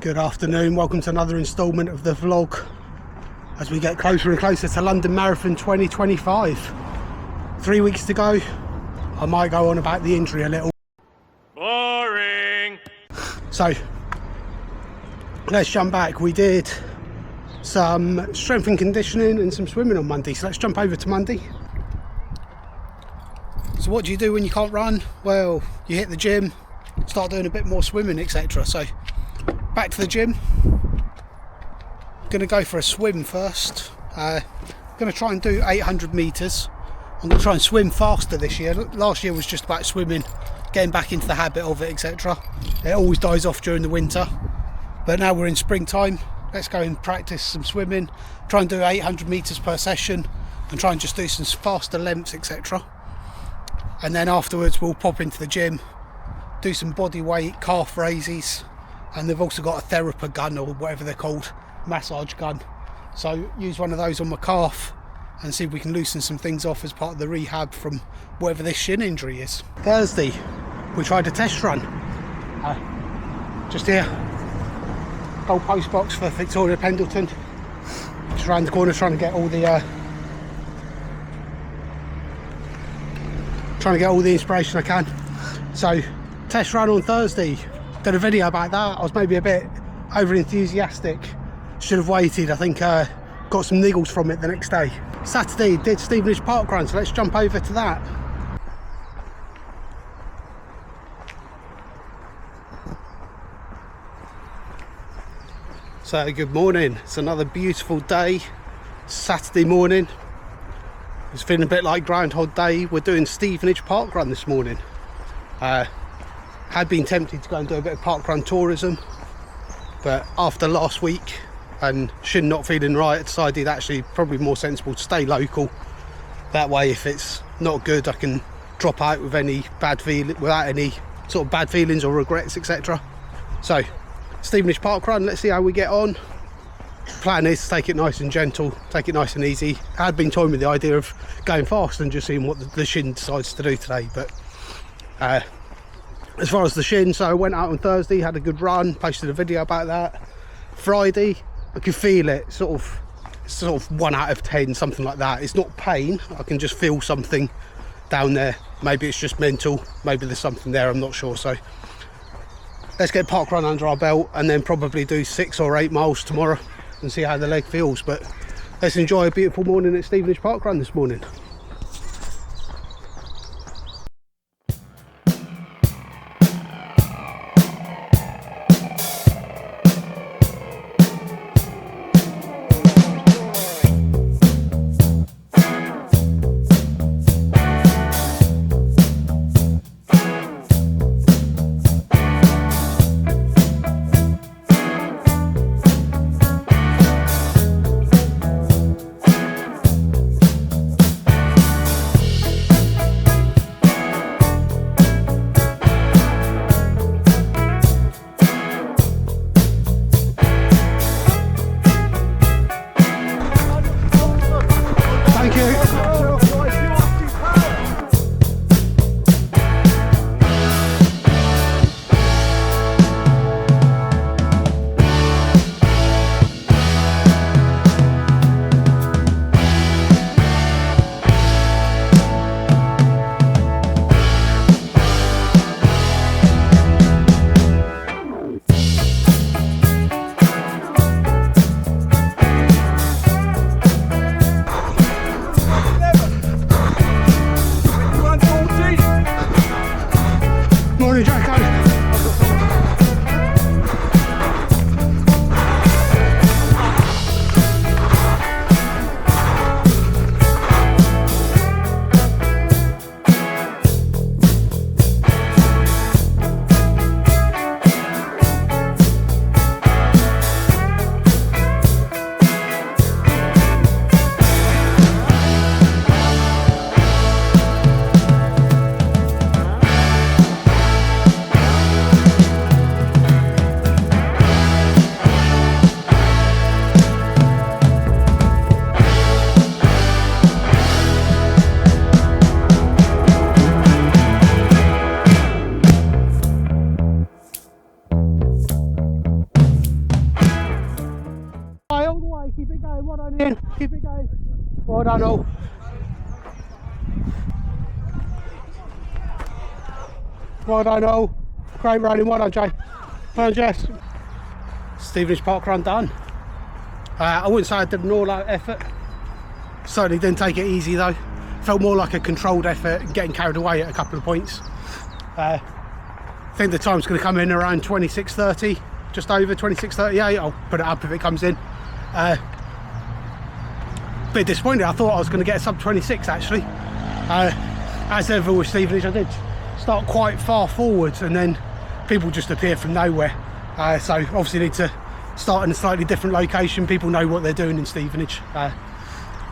Good afternoon, welcome to another instalment of the vlog as we get closer and closer to London Marathon 2025. 3 weeks to go. I might go on about the injury a little. Boring. So let's jump back. We did some strength and conditioning and some swimming on Monday, so let's jump over to Monday. So what do you do when you can't run? Well, you hit the gym, start doing a bit more swimming, etc. So back to the gym. Gonna go for a swim first. Gonna try and do 800 meters. I'm gonna try and swim faster this year. Last year was just about swimming, getting back into the habit of it, etc. It always dies off during the winter, but now we're in springtime. Let's go and practice some swimming, try and do 800 meters per session and try and just do some faster lengths, etc. And then afterwards we'll pop into the gym, do some body weight calf raises, and they've also got a therapy gun, or whatever they're called, massage gun. So use one of those on my calf and see if we can loosen some things off as part of the rehab from whatever this shin injury is. Thursday we tried a test run just here, old post box for Victoria Pendleton, just around the corner, trying to get all the inspiration I can. So test run on Thursday, did a video about that. I was maybe a bit over enthusiastic, should have waited. I think got some niggles from it the next day. Saturday did Stevenage Park Run, so let's jump over to that. So good morning, it's another beautiful day, Saturday morning. It's feeling a bit like Groundhog Day. We're doing Stevenage Park Run this morning. Had been tempted to go and do a bit of park run tourism, but after last week and shin not feeling right, I decided actually probably more sensible to stay local. That way, if it's not good, I can drop out with any bad feeling, without any sort of bad feelings or regrets, etc. So Stevenage Park Run, let's see how we get on. Plan is to take it nice and gentle, take it nice and easy. I had been toying with the idea of going fast and just seeing what the shin decides to do today, but as far as the shin, so I went out on Thursday, had a good run, posted a video about that. Friday, I could feel it, sort of 1 out of 10, something like that. It's not pain, I can just feel something down there. Maybe it's just mental, maybe there's something there, I'm not sure. So let's get park run under our belt and then probably do 6 or 8 miles tomorrow and see how the leg feels. But let's enjoy a beautiful morning at Stevenage Park Run this morning. Keep it going, well done Ian, keep it going. Well done all. Well done all. Great running, well done Jay. Well done Jess. Stevenage Park run done. I wouldn't say I did an all-out effort. Certainly didn't take it easy though. Felt more like a controlled effort and getting carried away at a couple of points. I think the time's going to come in around 26:30, just over 26:38. I'll put it up if it comes in. Bit disappointed. I thought I was going to get a sub 26 actually. As ever with Stevenage, I did start quite far forwards and then people just appear from nowhere. So obviously need to start in a slightly different location. People know what they're doing in Stevenage.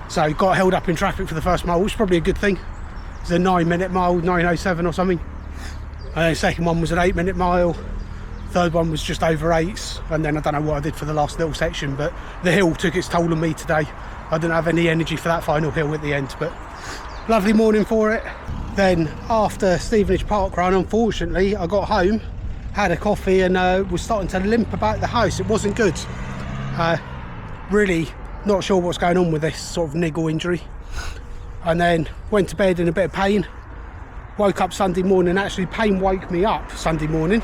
So got held up in traffic for the first mile, which is probably a good thing. It's a 9-minute mile, 9:07 or something. The second one was an 8-minute mile. Third one was just over 8s. And then I don't know what I did for the last little section, but the hill took its toll on me today. I didn't have any energy for that final hill at the end, but lovely morning for it. Then after Stevenage Park run, unfortunately, I got home, had a coffee and was starting to limp about the house. It wasn't good. Really not sure what's going on with this sort of niggle injury. And then went to bed in a bit of pain. Woke up Sunday morning, actually pain woke me up Sunday morning.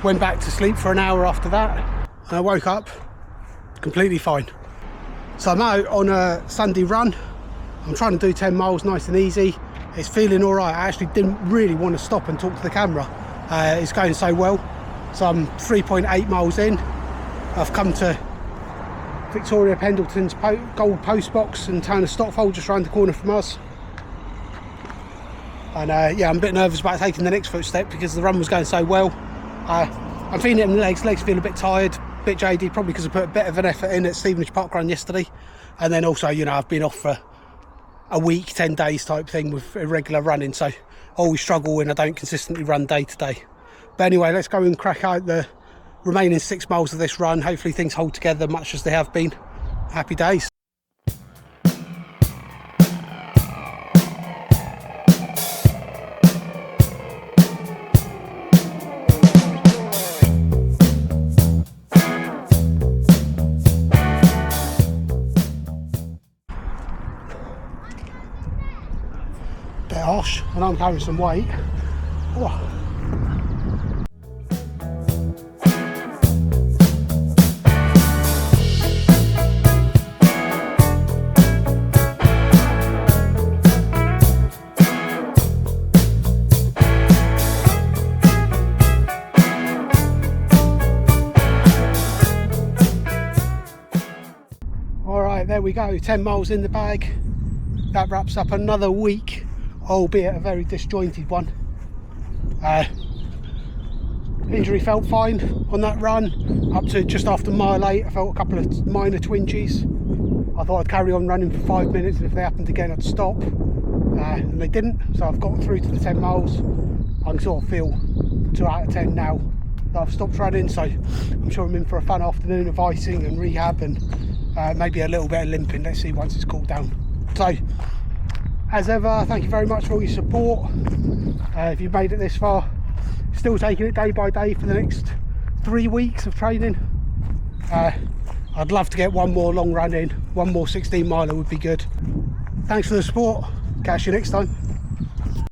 Went back to sleep for an hour after that. And I woke up completely fine. So I'm out on a Sunday run. I'm trying to do 10 miles nice and easy. It's feeling all right. I actually didn't really want to stop and talk to the camera. It's going so well. So I'm 3.8 miles in. I've come to Victoria Pendleton's gold post box and town of Stotfold, just around the corner from us. And yeah, I'm a bit nervous about taking the next footstep because the run was going so well. I'm feeling it in the legs feel a bit tired, a bit jaded, probably because I put a bit of an effort in at Stevenage Park run yesterday. And then also, you know, I've been off for a week, 10 days type thing with irregular running, so I always struggle when I don't consistently run day to day. But anyway, let's go and crack out the remaining 6 miles of this run. Hopefully things hold together much as they have been. Happy days. Bit harsh, and I'm carrying some weight. Oh. There we go, 10 miles in the bag. That wraps up another week, albeit a very disjointed one. Injury felt fine on that run, up to just after mile 8. I felt a couple of minor twinges. I thought I'd carry on running for 5 minutes, and if they happened again I'd stop, and they didn't. So I've got through to the 10 miles. I can sort of feel 2 out of 10 now that I've stopped running, so I'm sure I'm in for a fun afternoon of icing and rehab and maybe a little bit of limping. Let's see once it's cooled down. So as ever, thank you very much for all your support. If you've made it this far, still taking it day by day for the next 3 weeks of training. I'd love to get one more long run in, one more 16 miler would be good. Thanks for the support, catch you next time.